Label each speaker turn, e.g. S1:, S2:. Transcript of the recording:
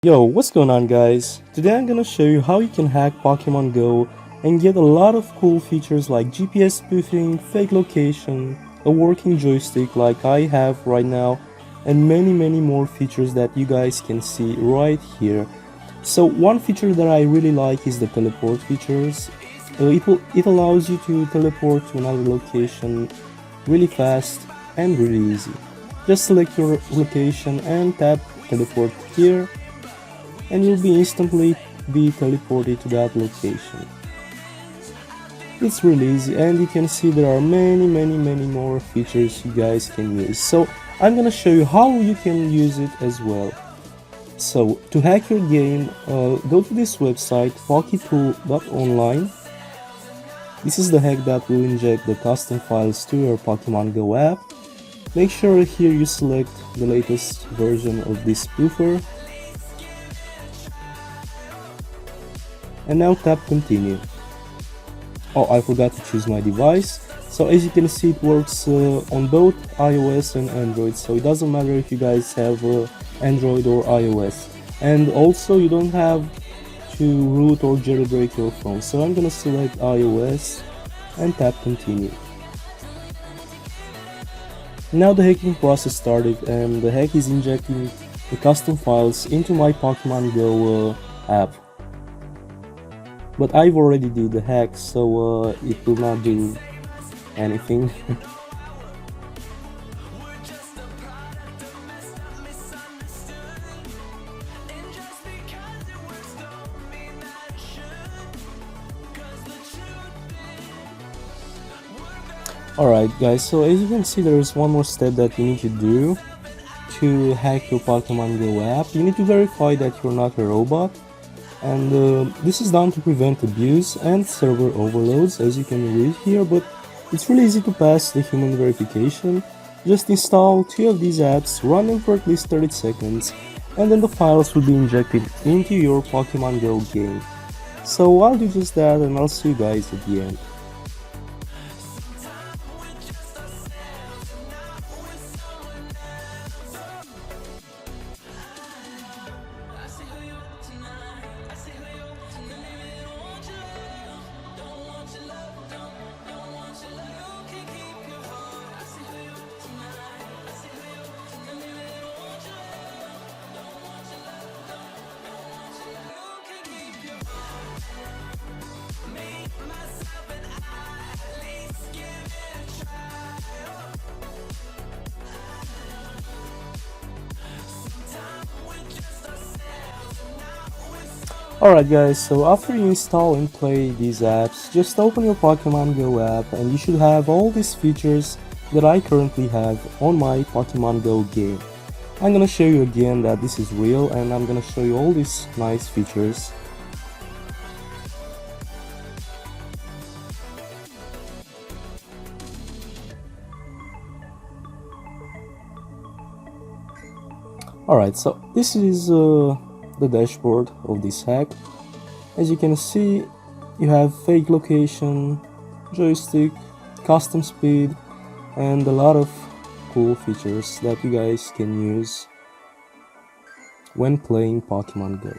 S1: Yo, what's going on guys? Today I'm gonna show you how you can hack Pokemon Go and get a lot of cool features like GPS spoofing, fake location, a working joystick like I have right now, and many more features that you guys can see right here. So one feature that I really like is the teleport features. It allows you to teleport to another location really fast and really easy. Just select your location and tap teleport here, and you'll be instantly teleported to that location. It's really easy, and you can see there are many more features you guys can use. So I'm gonna show you how you can use it as well. So to hack your game, go to this website pockettool.online. This is the hack that will inject the custom files to your Pokemon Go app. Make sure here you select the latest version of this spoofer. And now tap continue. Oh, I forgot to choose my device. So as you can see, it works on both iOS and Android, so it doesn't matter if you guys have Android or iOS. And also you don't have to root or jailbreak your phone. So I'm gonna select iOS and tap continue. Now the hacking process started, and the hack is injecting the custom files into my Pokemon Go app. But I've already did the hack, so it will not do anything. Alright guys, so as you can see, there is one more step that you need to do to hack your Pokemon Go app. You need to verify that you're not a robot. And this is done to prevent abuse and server overloads, as you can read here, but it's really easy to pass the human verification. Just install 2 of these apps, run them for at least 30 seconds, and then the files will be injected into your Pokemon Go game. So I'll do just that, and I'll see you guys at the end. Alright guys, so after you install and play these apps, just open your Pokemon Go app and you should have all these features that I currently have on my Pokemon Go game. I'm gonna show you again that this is real, and I'm gonna show you all these nice features. Alright, so this is the dashboard of this hack. As you can see, you have fake location, joystick, custom speed, and a lot of cool features that you guys can use when playing Pokemon Go.